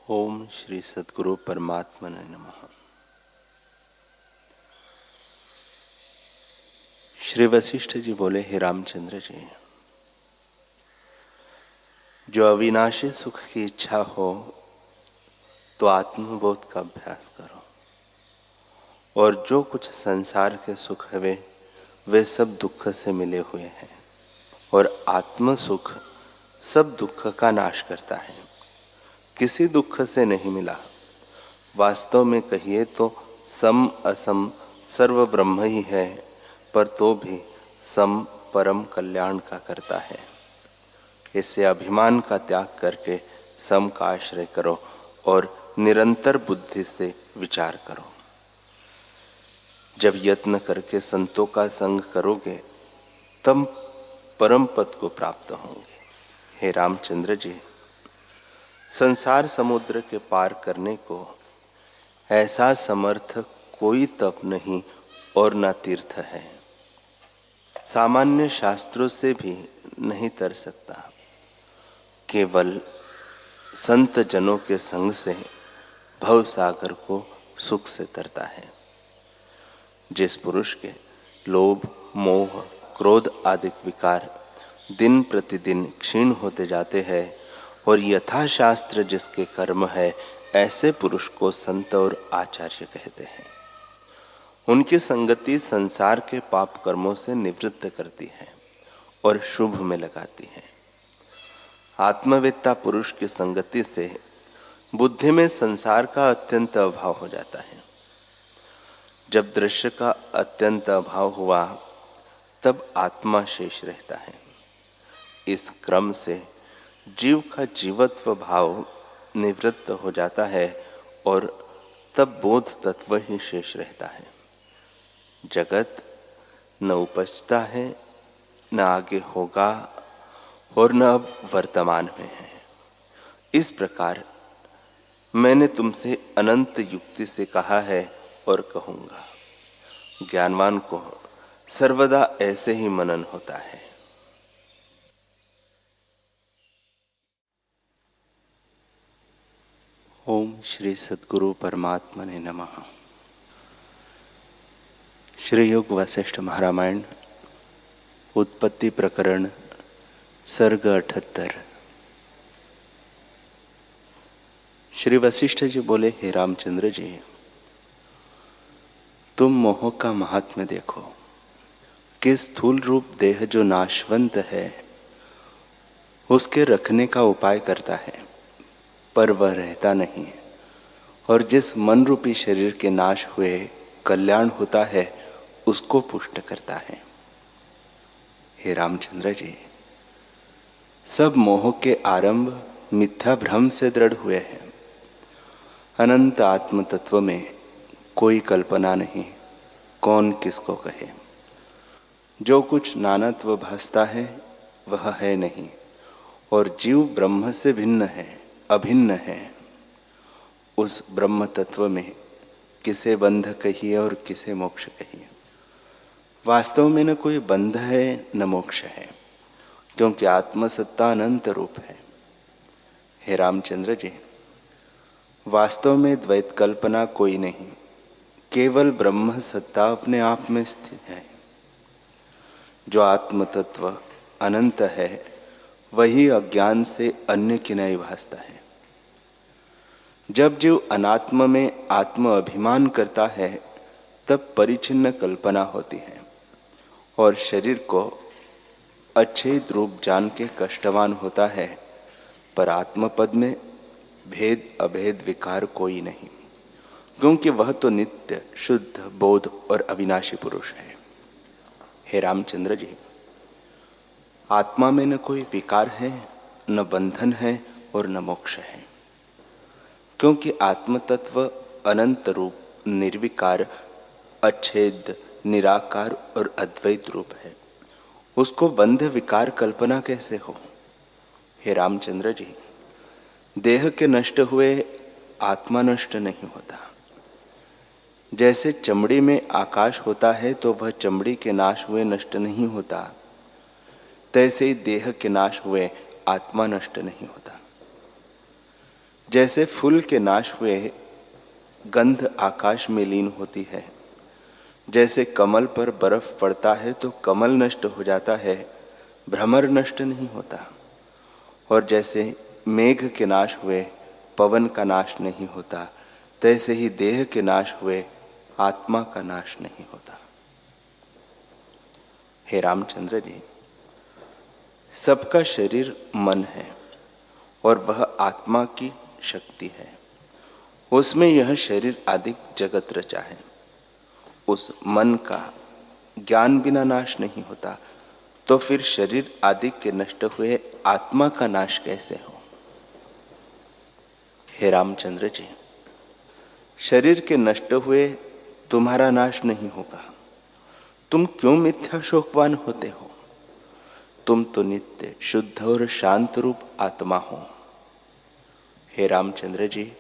ओम श्री सद्गुरु परमात्मने नमः। श्री वशिष्ठ जी बोले, हे रामचंद्र जी, जो अविनाशी सुख की इच्छा हो तो आत्मबोध का अभ्यास करो, और जो कुछ संसार के सुख है वे सब दुख से मिले हुए हैं, और आत्म सुख सब दुख का नाश करता है, किसी दुख से नहीं मिला। वास्तव में कहिए तो सम असम सर्व ब्रह्म ही है, पर तो भी सम परम कल्याण का करता है। इससे अभिमान का त्याग करके सम का आश्रय करो और निरंतर बुद्धि से विचार करो। जब यत्न करके संतों का संग करोगे तब परम पद को प्राप्त होंगे। हे रामचंद्र जी, संसार समुद्र के पार करने को ऐसा समर्थ कोई तप नहीं और न तीर्थ है, सामान्य शास्त्रों से भी नहीं तर सकता। केवल संत जनों के संग से भव सागर को सुख से तरता है। जिस पुरुष के लोभ, मोह, क्रोध आदि विकार दिन प्रतिदिन क्षीण होते जाते हैं और यथाशास्त्र जिसके कर्म है, ऐसे पुरुष को संत और आचार्य कहते हैं। उनकी संगति संसार के पाप कर्मों से निवृत्त करती है और शुभ में लगाती है। आत्मवेत्ता पुरुष की संगति से बुद्धि में संसार का अत्यंत अभाव हो जाता है। जब दृश्य का अत्यंत अभाव हुआ तब आत्मा शेष रहता है। इस क्रम से जीव का जीवत्व भाव निवृत्त हो जाता है और तब बोध तत्व ही शेष रहता है। जगत न उपजता है, न आगे होगा और न अब वर्तमान में है। इस प्रकार मैंने तुमसे अनंत युक्ति से कहा है और कहूंगा। ज्ञानवान को सर्वदा ऐसे ही मनन होता है। ओम श्री सद्गुरु परमात्मने नमः। श्री योग वशिष्ठ महारामायण उत्पत्ति प्रकरण सर्ग 78। श्री वशिष्ठ जी बोले, हे रामचंद्र जी, तुम मोह का महात्म्य देखो कि स्थूल रूप देह जो नाशवंत है उसके रखने का उपाय करता है, पर वह रहता नहीं, और जिस मन रूपी शरीर के नाश हुए कल्याण होता है उसको पुष्ट करता है। हे रामचंद्र जी, सब मोह के आरंभ मिथ्या भ्रम से दृढ़ हुए हैं। अनंत आत्म तत्व में कोई कल्पना नहीं, कौन किसको कहे। जो कुछ नानत्व भासता है वह है नहीं, और जीव ब्रह्म से भिन्न है, अभिन्न है। उस ब्रह्म तत्व में किसे बंध कहिए और किसे मोक्ष कहिए। वास्तव में न कोई बंध है न मोक्ष है, क्योंकि आत्मसत्ता अनंत रूप है। हे रामचंद्र जी, वास्तव में द्वैत कल्पना कोई नहीं, केवल ब्रह्म सत्ता अपने आप में स्थित है। जो आत्म तत्व अनंत है वही अज्ञान से अन्य की नहीं भासता है। जब जीव अनात्म में आत्म अभिमान करता है तब परिचिन्न कल्पना होती है और शरीर को अच्छेद रूप जान के कष्टवान होता है, पर आत्मपद में भेद अभेद विकार कोई नहीं, क्योंकि वह तो नित्य शुद्ध बोध और अविनाशी पुरुष है। हे रामचंद्र जी, आत्मा में न कोई विकार है, न बंधन है और न मोक्ष है, क्योंकि आत्म तत्व अनंत रूप, निर्विकार, अच्छेद, निराकार और अद्वैत रूप है। उसको बंध विकार कल्पना कैसे हो। हे रामचंद्र जी, देह के नष्ट हुए आत्मा नष्ट नहीं होता। जैसे चमड़ी में आकाश होता है तो वह चमड़ी के नाश हुए नष्ट नहीं होता, तैसे ही देह के नाश हुए आत्मा नष्ट नहीं होता। जैसे फूल के नाश हुए गंध आकाश में लीन होती है, जैसे कमल पर बर्फ पड़ता है तो कमल नष्ट हो जाता है, भ्रमर नष्ट नहीं होता। और जैसे मेघ के नाश हुए पवन का नाश नहीं होता, तैसे ही देह के नाश हुए आत्मा का नाश नहीं होता। हे रामचंद्र जी, सबका शरीर मन है और वह आत्मा की शक्ति है। उसमें यह शरीर आदि जगत रचा है। उस मन का ज्ञान बिना नाश नहीं होता, तो फिर शरीर आदि के नष्ट हुए आत्मा का नाश कैसे हो? हे रामचंद्र जी, शरीर के नष्ट हुए तुम्हारा नाश नहीं होगा। तुम क्यों मिथ्या शोकवान होते हो? तुम तो नित्य शुद्ध और शांत रूप आत्मा हो। हे रामचंद्र जी,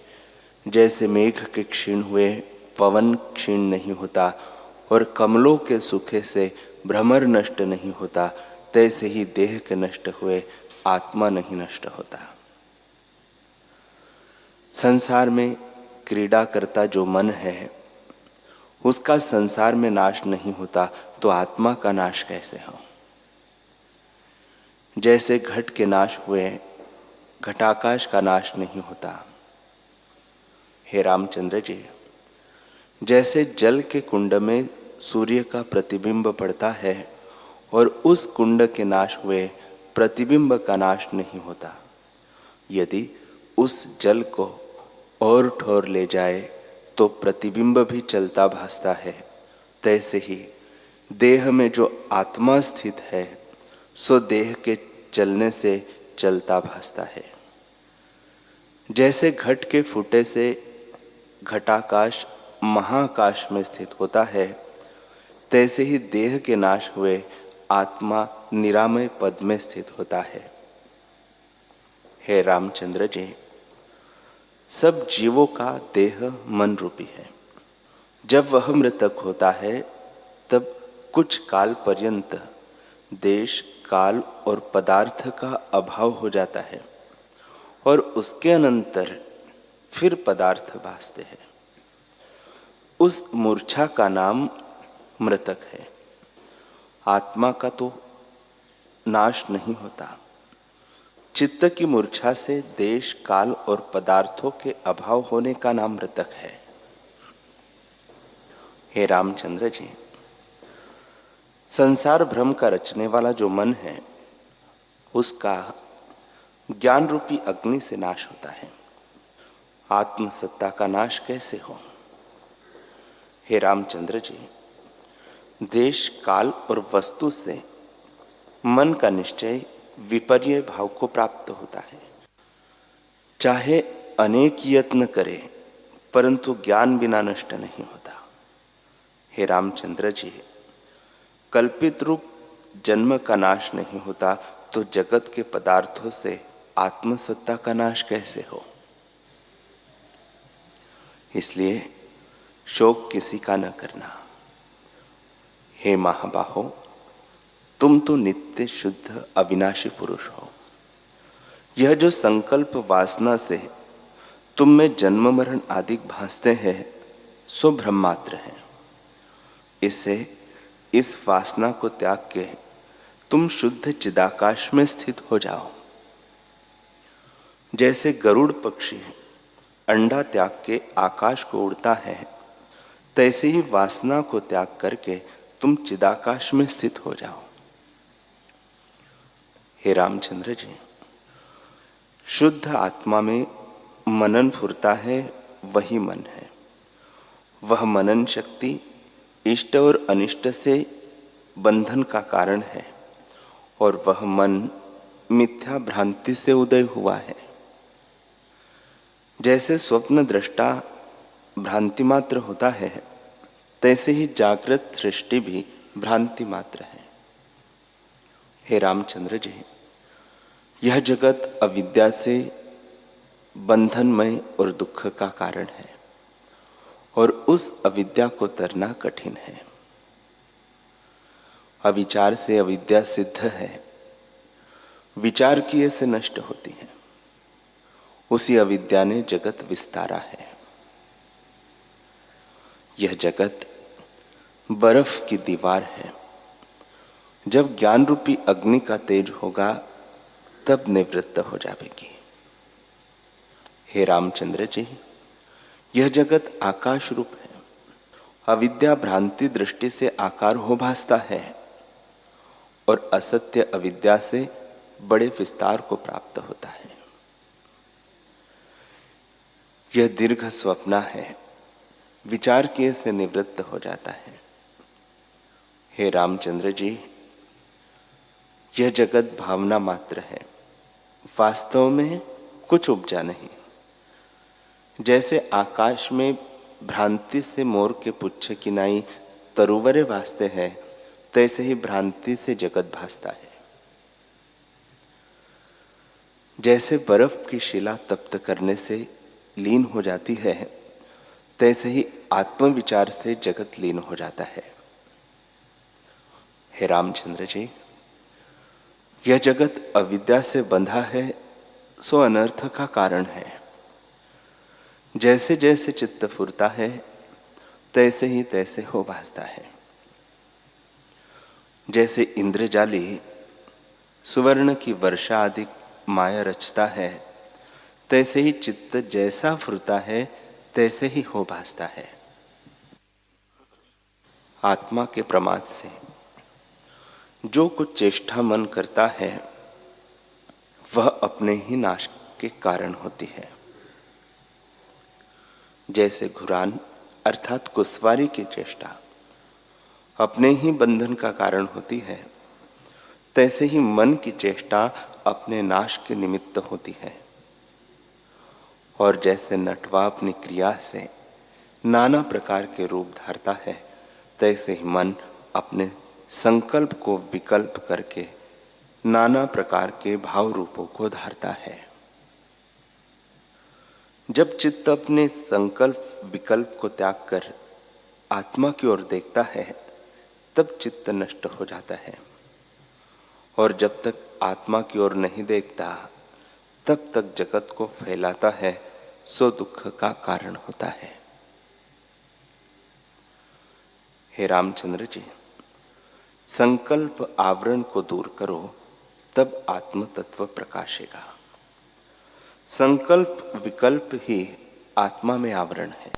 जैसे मेघ के क्षीण हुए पवन क्षीण नहीं होता और कमलों के सूखे से भ्रमर नष्ट नहीं होता, तैसे ही देह के नष्ट हुए आत्मा नहीं नष्ट होता। संसार में क्रीड़ा करता जो मन है, उसका संसार में नाश नहीं होता, तो आत्मा का नाश कैसे हो? जैसे घट के नाश हुए घटाकाश का नाश नहीं होता। हे रामचंद्र जी, जैसे जल के कुंड में सूर्य का प्रतिबिंब पड़ता है और उस कुंड के नाश हुए प्रतिबिंब का नाश नहीं होता, यदि उस जल को और ठोर ले जाए तो प्रतिबिंब भी चलता भासता है, तैसे ही देह में जो आत्मा स्थित है सो देह के चलने से चलता भासता है। जैसे घट के फूटे से घटाकाश महाकाश में स्थित होता है, तैसे ही देह के नाश हुए आत्मा निरामय पद में स्थित होता है। हे रामचंद्र जी, सब जीवों का देह मन रूपी है। जब वह मृतक होता है तब कुछ काल पर्यंत देश काल और पदार्थ का अभाव हो जाता है और उसके अनंतर फिर पदार्थ भासते हैं। उस मूर्छा का नाम मृतक है। आत्मा का तो नाश नहीं होता। चित्त की मूर्छा से देश काल और पदार्थों के अभाव होने का नाम मृतक है। हे रामचंद्र जी, संसार भ्रम का रचने वाला जो मन है, उसका ज्ञान रूपी अग्नि से नाश होता है। आत्मसत्ता का नाश कैसे हो? हे रामचंद्र जी, देश काल और वस्तु से मन का निश्चय विपर्य भाव को प्राप्त होता है। चाहे अनेक यत्न करे परंतु ज्ञान बिना नष्ट नहीं होता। हे रामचंद्र जी, कल्पित रूप जन्म का नाश नहीं होता, तो जगत के पदार्थों से आत्मसत्ता का नाश कैसे हो? इसलिए शोक किसी का न करना। हे महाबाहो, तुम तो नित्य शुद्ध अविनाशी पुरुष हो। यह जो संकल्प वासना से तुम में जन्म मरण आदि भासते हैं, सो भ्रम मात्र है। इससे इस वासना को त्याग के तुम शुद्ध चिदाकाश में स्थित हो जाओ। जैसे गरुड़ पक्षी अंडा त्याग के आकाश को उड़ता है, तैसे ही वासना को त्याग करके तुम चिदाकाश में स्थित हो जाओ। हे रामचंद्र जी, शुद्ध आत्मा में मनन फुरता है, वही मन है। वह मनन शक्ति इष्ट और अनिष्ट से बंधन का कारण है और वह मन मिथ्या भ्रांति से उदय हुआ है। जैसे स्वप्न दृष्टा भ्रांति मात्र होता है, तैसे ही जागृत दृष्टि भी भ्रांति मात्र है। हे रामचंद्र जी, यह जगत अविद्या से बंधनमय और दुख का कारण है और उस अविद्या को तरना कठिन है। अविचार से अविद्या सिद्ध है, विचार किए से नष्ट होती है उसी अविद्या ने जगत विस्तारा है। यह जगत बर्फ की दीवार है। जब ज्ञान रूपी अग्नि का तेज होगा तब निवृत्त हो जाएगी। हे रामचंद्र जी, यह जगत आकाश रूप है। अविद्या भ्रांति दृष्टि से आकार हो भासता है और असत्य अविद्या से बड़े विस्तार को प्राप्त होता है। यह दीर्घ स्वप्न है, विचार किए से निवृत्त हो जाता है। हे रामचंद्र जी, यह जगत भावना मात्र है, वास्तव में कुछ उपजा नहीं। जैसे आकाश में भ्रांति से मोर के पुच्छ की नाई तरुवरे भासते हैं, तैसे ही भ्रांति से जगत भासता है। जैसे बर्फ की शिला तप्त करने से लीन हो जाती है, तैसे ही आत्मविचार से जगत लीन हो जाता है। हे रामचंद्र जी, यह जगत अविद्या से बंधा है, सो अनर्थ का कारण है। जैसे जैसे चित्त फुरता है, तैसे ही तैसे हो भासता है। जैसे इंद्रजाली सुवर्ण की वर्षा आदि माया रचता है, तैसे ही चित्त जैसा फुरता है तैसे ही हो भासता है। आत्मा के प्रमाद से जो कुछ चेष्टा मन करता है, वह अपने ही नाश के कारण होती है। जैसे घुरान अर्थात कुसवारी की चेष्टा अपने ही बंधन का कारण होती है, तैसे ही मन की चेष्टा अपने नाश के निमित्त होती है। और जैसे नटवा अपनी क्रिया से नाना प्रकार के रूप धारता है, तैसे ही मन अपने संकल्प को विकल्प करके नाना प्रकार के भाव रूपों को धारता है। जब चित्त अपने संकल्प विकल्प को त्याग कर आत्मा की ओर देखता है, तब चित्त नष्ट हो जाता है। और जब तक आत्मा की ओर नहीं देखता, तब तक जगत को फैलाता है, सो दुख का कारण होता है। हे रामचंद्र जी, संकल्प आवरण को दूर करो, तब आत्म तत्व प्रकाशेगा। संकल्प विकल्प ही आत्मा में आवरण है।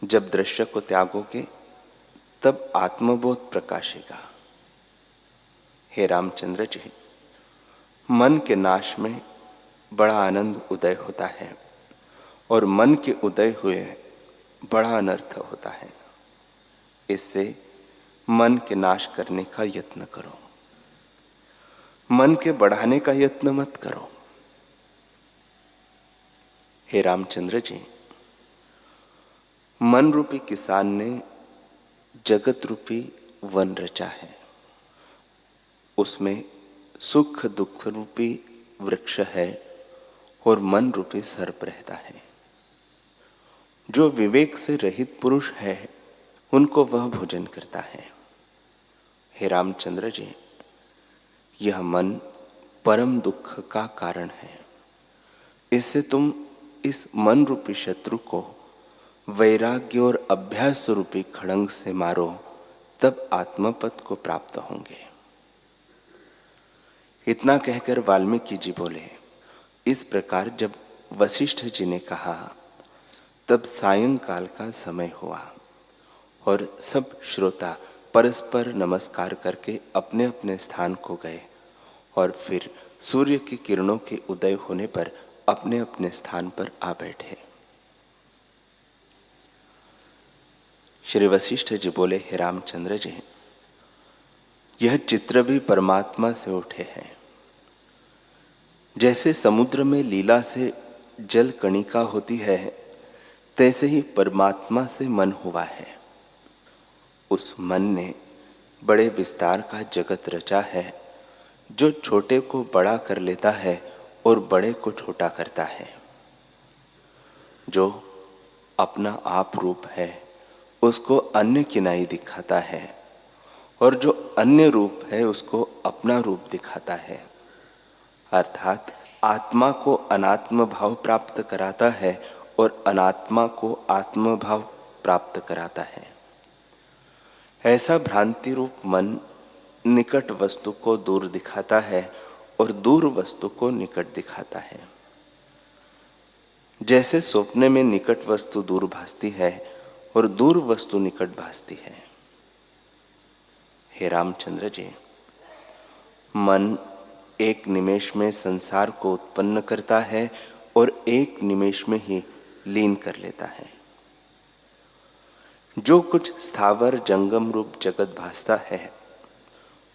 जब दृश्य को त्यागोगे, तब आत्मबोध प्रकाशेगा। हे रामचंद्र जी, मन के नाश में बड़ा आनंद उदय होता है और मन के उदय हुए बड़ा अनर्थ होता है। इससे मन के नाश करने का यत्न करो, मन के बढ़ाने का यत्न मत करो। हे रामचंद्र जी, मन रूपी किसान ने जगत रूपी वन रचा है। उसमें सुख दुख रूपी वृक्ष है और मन रूपी सर्प रहता है। जो विवेक से रहित पुरुष है, उनको वह भोजन करता है। हे रामचंद्र जी, यह मन परम दुख का कारण है। इससे तुम इस मन रूपी शत्रु को वैराग्य और अभ्यास रूपी खड़ंग से मारो, तब आत्मपद को प्राप्त होंगे। इतना कहकर वाल्मीकि जी बोले। इस प्रकार जब वशिष्ठ जी ने कहा, तब सायंकाल का समय हुआ और सब श्रोता परस्पर नमस्कार करके अपने अपने स्थान को गए और फिर सूर्य की किरणों के उदय होने पर अपने अपने स्थान पर आ बैठे। श्री वशिष्ठ जी बोले, हे रामचंद्र जी, यह चित्र भी परमात्मा से उठे हैं। जैसे समुद्र में लीला से जल कणिका होती है, तैसे ही परमात्मा से मन हुआ है। उस मन ने बड़े विस्तार का जगत रचा है, जो छोटे को बड़ा कर लेता है और बड़े को छोटा करता है। जो अपना आप रूप है, उसको अन्य किनाई दिखाता है, और जो अन्य रूप है उसको अपना रूप दिखाता है। अर्थात आत्मा को अनात्म भाव प्राप्त कराता है और अनात्मा को आत्म भाव प्राप्त कराता है। ऐसा भ्रांति रूप मन निकट वस्तु को दूर दिखाता है और दूर वस्तु को निकट दिखाता है। जैसे स्वप्न में निकट वस्तु दूर भासती है और दूर वस्तु निकट भासती है। हे रामचंद्र जी, मन एक निमेष में संसार को उत्पन्न करता है और एक निमेष में ही लीन कर लेता है। जो कुछ स्थावर जंगम रूप जगत भासता है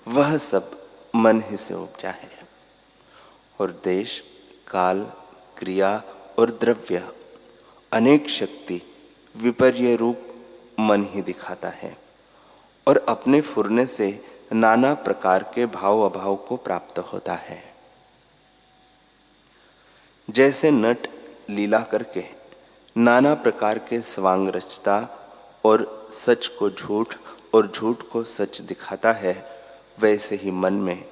वह सब मन ही से उपजा है और देश, काल, क्रिया और द्रव्य अनेक शक्ति विपर्य रूप मन ही दिखाता है और अपने फुरने से नाना प्रकार के भाव अभाव को प्राप्त होता है। जैसे नट लीला करके नाना प्रकार के स्वांग रचता और सच को झूठ और झूठ को सच दिखाता है, वैसे ही मन में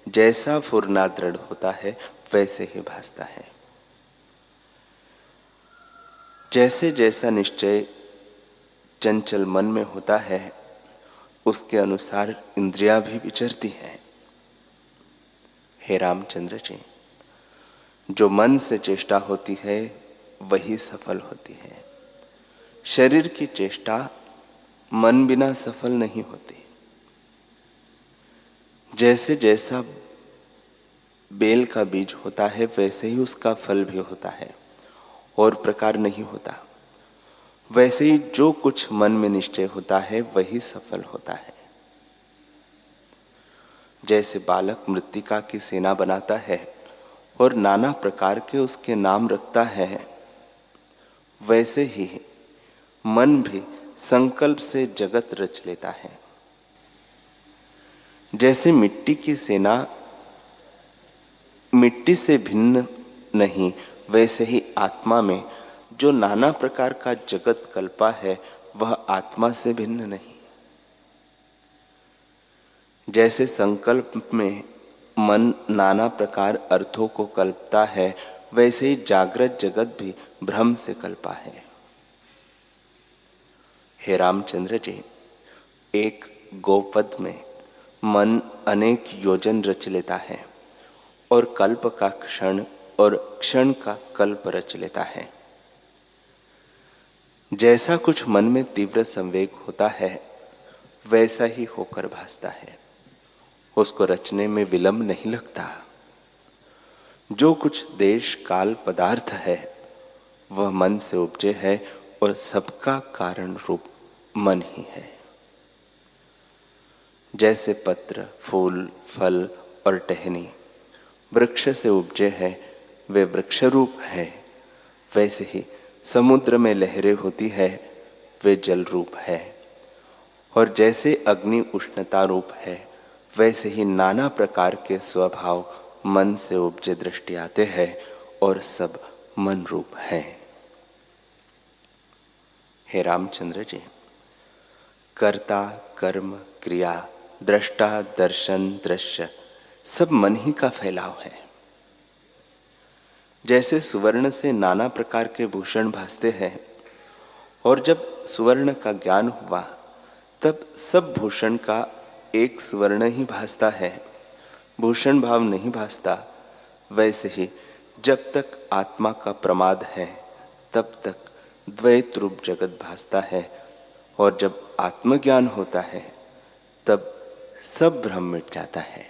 जैसा फुरना दृढ़ होता है वैसे ही भासता है। जैसे जैसा निश्चय चंचल मन में होता है उसके अनुसार इंद्रियां भी विचरती हैं। हे रामचंद्र जी, जो मन से चेष्टा होती है वही सफल होती है। शरीर की चेष्टा मन बिना सफल नहीं होती। जैसे जैसा बेल का बीज होता है वैसे ही उसका फल भी होता है और प्रकार नहीं होता। वैसे ही जो कुछ मन में निश्चय होता है वही सफल होता है। जैसे बालक मृत्तिका की सेना बनाता है और नाना प्रकार के उसके नाम रखता है, वैसे ही मन भी संकल्प से जगत रच लेता है। जैसे मिट्टी की सेना मिट्टी से भिन्न नहीं, वैसे ही आत्मा में जो नाना प्रकार का जगत कल्पा है वह आत्मा से भिन्न नहीं। जैसे संकल्प में मन नाना प्रकार अर्थों को कल्पता है, वैसे ही जागृत जगत भी भ्रम से कल्पा है। हे रामचंद्र जी, एक गोपद में मन अनेक योजन रच लेता है और कल्प का क्षण और क्षण का कल्प रच लेता है। जैसा कुछ मन में तीव्र संवेग होता है वैसा ही होकर भासता है, उसको रचने में विलंब नहीं लगता। जो कुछ देश काल पदार्थ है वह मन से उपजे है और सबका कारण रूप मन ही है। जैसे पत्र, फूल, फल और टहनी वृक्ष से उपजे है, वे वृक्ष रूप है, वैसे ही समुद्र में लहरें होती है, वे जल रूप है। और जैसे अग्नि उष्णता रूप है, वैसे ही नाना प्रकार के स्वभाव मन से उपजे दृष्टि आते हैं और सब मन रूप है। हे रामचंद्र जी, कर्ता, कर्म, क्रिया, दृष्टा, दर्शन, दृश्य सब मन ही का फैलाव है। जैसे सुवर्ण से नाना प्रकार के भूषण भासते हैं और जब सुवर्ण का ज्ञान हुआ तब सब भूषण का एक सुवर्ण ही भासता है, भूषण भाव नहीं भासता। वैसे ही जब तक आत्मा का प्रमाद है तब तक द्वैत रूप जगत भासता है और जब आत्मज्ञान होता है तब सब भ्रम मिट जाता है।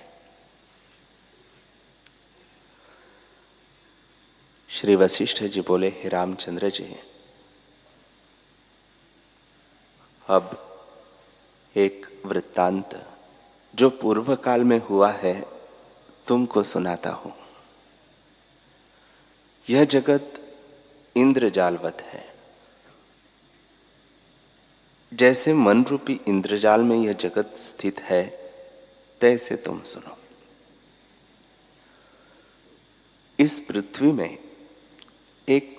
श्री वशिष्ठ जी बोले, हे रामचंद्र जी, अब एक वृत्तांत जो पूर्व काल में हुआ है तुमको सुनाता हूं। यह जगत इंद्रजालवत है। जैसे मन रूपी इंद्रजाल में यह जगत स्थित है, तैसे तुम सुनो। इस पृथ्वी में एक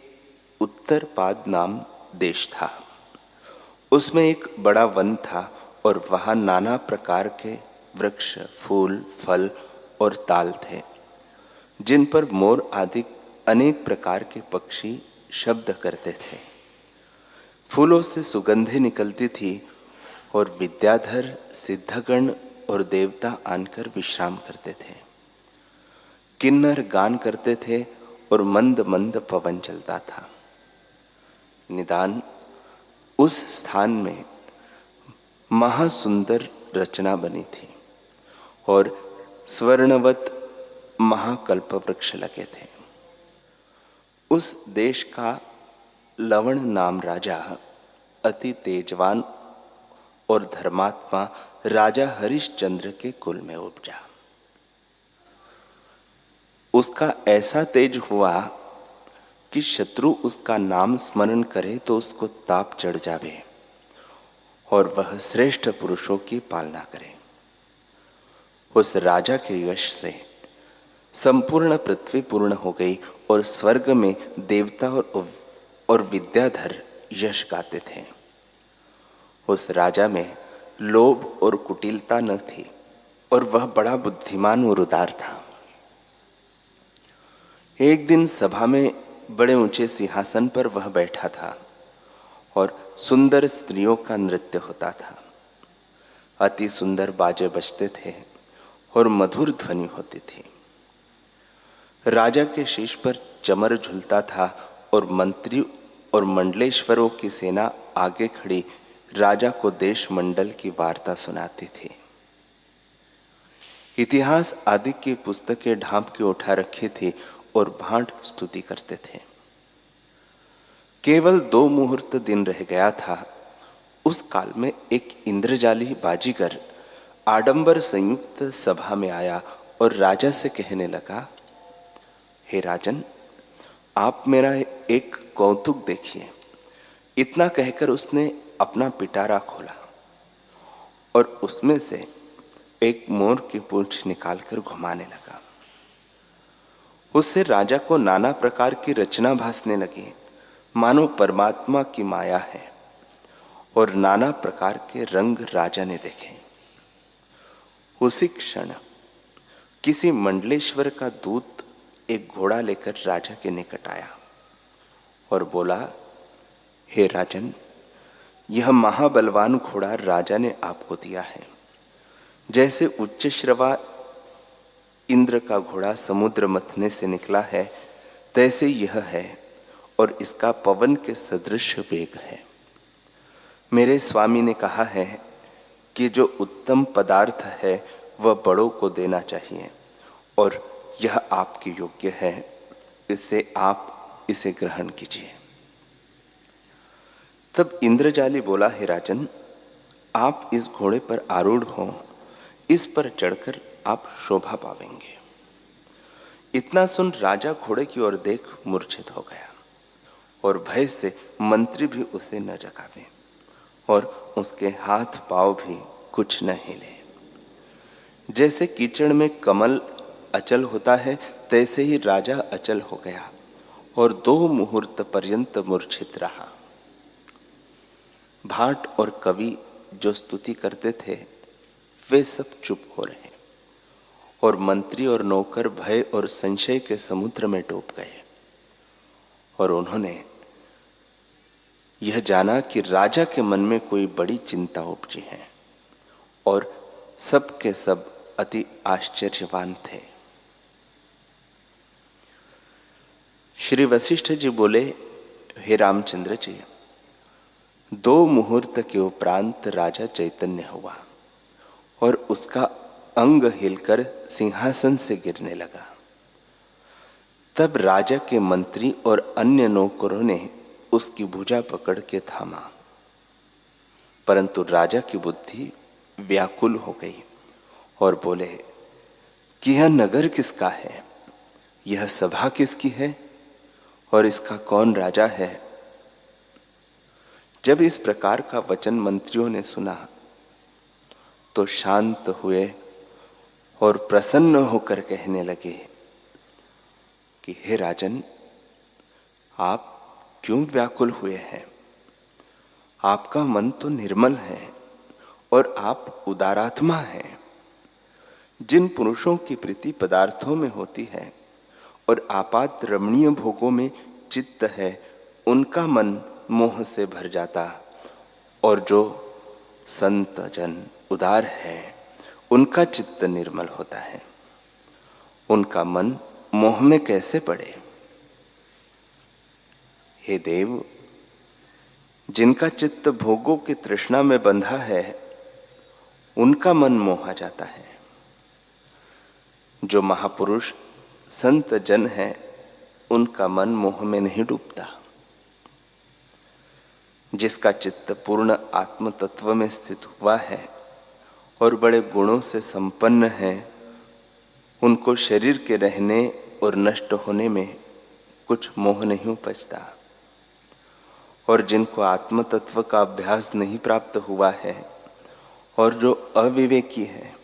उत्तरपाद नाम देश था। उसमें एक बड़ा वन था और वहां नाना प्रकार के वृक्ष, फूल, फल और ताल थे। जिन पर मोर आदि अनेक प्रकार के पक्षी शब्द करते थे। फूलों से सुगंधें निकलती थी और विद्याधर, सिद्धगण और देवता आनकर विश्राम करते थे। किन्नर गान करते थे और मंद मंद पवन चलता था। निदान उस स्थान में महासुंदर रचना बनी थी और स्वर्णवत महाकल्प वृक्ष लगे थे। उस देश का लवण नाम राजा अति तेजवान और धर्मात्मा राजा हरिश्चंद्र के कुल में उपजा। उसका ऐसा तेज हुआ कि शत्रु उसका नाम स्मरण करे तो उसको ताप चढ़ जावे और वह श्रेष्ठ पुरुषों की पालना करे। उस राजा के यश से संपूर्ण पृथ्वी पूर्ण हो गई और स्वर्ग में देवता और विद्याधर यश गाते थे। उस राजा में लोभ और कुटिलता न थी और वह बड़ा बुद्धिमान और उदार था। एक दिन सभा में बड़े ऊंचे सिंहासन पर वह बैठा था और सुंदर स्त्रियों का नृत्य होता था। अति सुंदर बाजे बजते थे और मधुर ध्वनि होती थी। राजा के शीश पर चमर झूलता था और मंत्री और मंडलेश्वरों की सेना आगे खड़ी राजा को देश मंडल की वार्ता सुनाती थी। इतिहास आदि की पुस्तकें ढांप के उठा रखी थी और भांट स्तुति करते थे। केवल 2 मुहूर्त दिन रह गया था। उस काल में एक इंद्रजाली बाजीगर आडंबर संयुक्त सभा में आया और राजा से कहने लगा, हे राजन, आप मेरा एक कौतुक देखिए। इतना कहकर उसने अपना पिटारा खोला और उसमें से एक मोर की पूंछ निकालकर घुमाने लगा। उससे राजा को नाना प्रकार की रचना भासने लगी, मानो परमात्मा की माया है, और नाना प्रकार के रंग राजा ने देखे। उसी क्षण किसी मंडलेश्वर का दूत एक घोड़ा लेकर राजा के निकट आया और बोला, हे राजन, यह महाबलवान घोड़ा राजा ने आपको दिया है। जैसे उच्च श्रवा इंद्र का घोड़ा समुद्र मथने से निकला है, तैसे यह है और इसका पवन के सदृश वेग है। मेरे स्वामी ने कहा है कि जो उत्तम पदार्थ है वह बड़ों को देना चाहिए और यह आपके योग्य है, इससे आप इसे ग्रहण कीजिए। तब इंद्रजाली बोला, हे राजन, आप इस घोड़े पर आरूढ़ हो, इस पर चढ़कर आप शोभा पावेंगे। इतना सुन राजा घोड़े की ओर देख मूर्छित हो गया और भय से मंत्री भी उसे न जगावे और उसके हाथ पांव भी कुछ न हिले। जैसे कीचड़ में कमल अचल होता है, तैसे ही राजा अचल हो गया और 2 मुहूर्त पर्यंत मूर्छित रहा। भाट और कवि जो स्तुति करते थे वे सब चुप हो रहे और मंत्री और नौकर भय और संशय के समुद्र में डूब गए और उन्होंने यह जाना कि राजा के मन में कोई बड़ी चिंता उपजी है और सब के सब अति आश्चर्यवान थे। श्री वशिष्ठ जी बोले, हे रामचंद्र जी, 2 मुहूर्त के उपरांत राजा चैतन्य हुआ और उसका अंग हिलकर सिंहासन से गिरने लगा। तब राजा के मंत्री और अन्य नौकरों ने उसकी भुजा पकड़ के थामा, परंतु राजा की बुद्धि व्याकुल हो गई और बोले कि यह नगर किसका है, यह सभा किसकी है और इसका कौन राजा है। जब इस प्रकार का वचन मंत्रियों ने सुना तो शांत हुए और प्रसन्न होकर कहने लगे कि हे राजन, आप क्यों व्याकुल हुए हैं? आपका मन तो निर्मल है और आप उदारात्मा हैं। जिन पुरुषों की प्रीति पदार्थों में होती है और आपात रमणीय भोगों में चित्त है, उनका मन मोह से भर जाता, और जो संत जन उदार है उनका चित्त निर्मल होता है। उनका मन मोह में कैसे पड़े? हे देव, जिनका चित्त भोगों की तृष्णा में बंधा है उनका मन मोहा जाता है। जो महापुरुष संत जन है उनका मन मोह में नहीं डूबता। जिसका चित्त पूर्ण आत्म तत्व में स्थित हुआ है और बड़े गुणों से संपन्न है, उनको शरीर के रहने और नष्ट होने में कुछ मोह नहीं उपजता। और जिनको आत्म तत्व का अभ्यास नहीं प्राप्त हुआ है और जो अविवेकी है,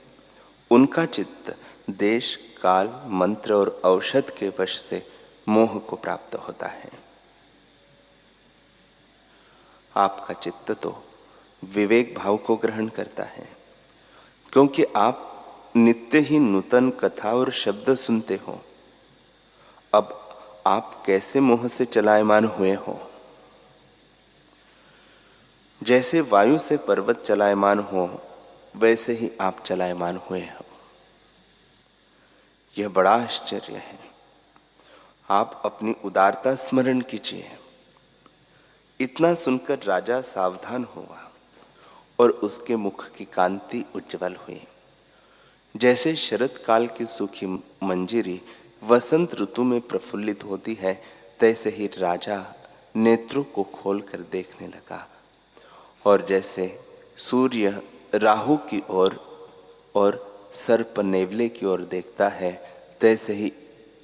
उनका चित्त देश, काल, मंत्र और औषध के वश से मोह को प्राप्त होता है। आपका चित्त तो विवेक भाव को ग्रहण करता है, क्योंकि आप नित्य ही नूतन कथा और शब्द सुनते हो। अब आप कैसे मोह से चलायमान हुए हो? जैसे वायु से पर्वत चलायमान हो, वैसे ही आप चलायमान हुए हो। यह बड़ा आश्चर्य है। आप अपनी उदारता स्मरण कीजिए। इतना सुनकर राजा सावधान हुआ और उसके मुख की कांति उज्जवल हुई। जैसे शरद काल की सूखी मंजीरी वसंत ऋतु में प्रफुल्लित होती है, तैसे ही राजा नेत्रों को खोलकर देखने लगा। और जैसे सूर्य राहु की ओर और सर्प नेवले की ओर देखता है, तैसे ही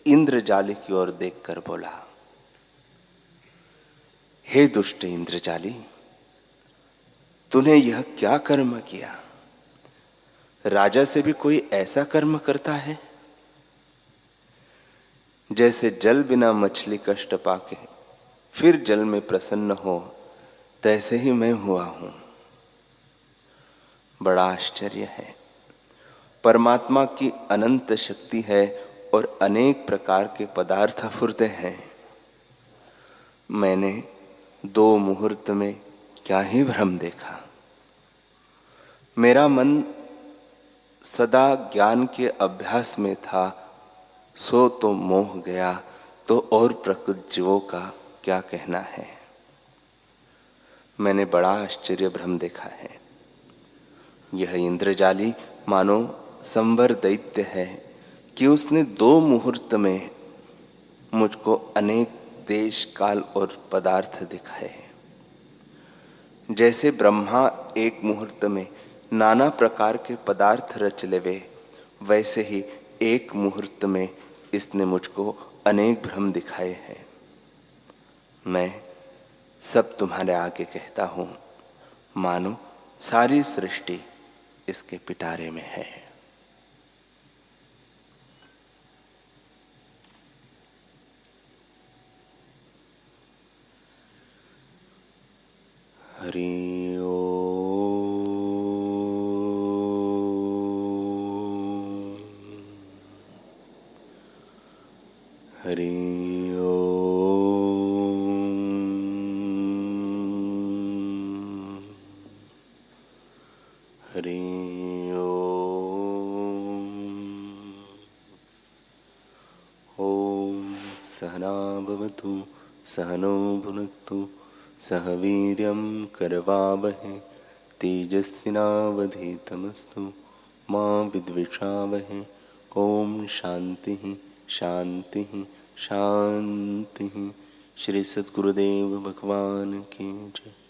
इंद्रजाली की ओर देखकर बोला, हे दुष्ट इंद्रजाली, तूने यह क्या कर्म किया? राजा से भी कोई ऐसा कर्म करता है? जैसे जल बिना मछली कष्ट पाके फिर जल में प्रसन्न हो, तैसे ही मैं हुआ हूं। बड़ा आश्चर्य है। परमात्मा की अनंत शक्ति है और अनेक प्रकार के पदार्थ फुरते हैं। मैंने 2 मुहूर्त में क्या ही भ्रम देखा। मेरा मन सदा ज्ञान के अभ्यास में था, सो तो मोह गया, तो और प्रकृत जीवों का क्या कहना है। मैंने बड़ा आश्चर्य भ्रम देखा है। यह इंद्रजाली मानो संवर दैत्य है कि उसने 2 मुहूर्त में मुझको अनेक देश, काल और पदार्थ दिखाए। जैसे ब्रह्मा 1 मुहूर्त में नाना प्रकार के पदार्थ रच लेवे, वैसे ही 1 मुहूर्त में इसने मुझको अनेक भ्रम दिखाए हैं। मैं सब तुम्हारे आगे कहता हूं, मानो सारी सृष्टि इसके पिटारे में है। हरि ओम। हरि ओम। हरि ओम। ओम सहना भवतु सहनो भुनक्तु सह वीर्यं करवावहै तेजस्विनावधीतमस्तु मा विद्विषावहै। ओम शांति शांति शांति। श्री सद्गुरुदेव भगवान की जय।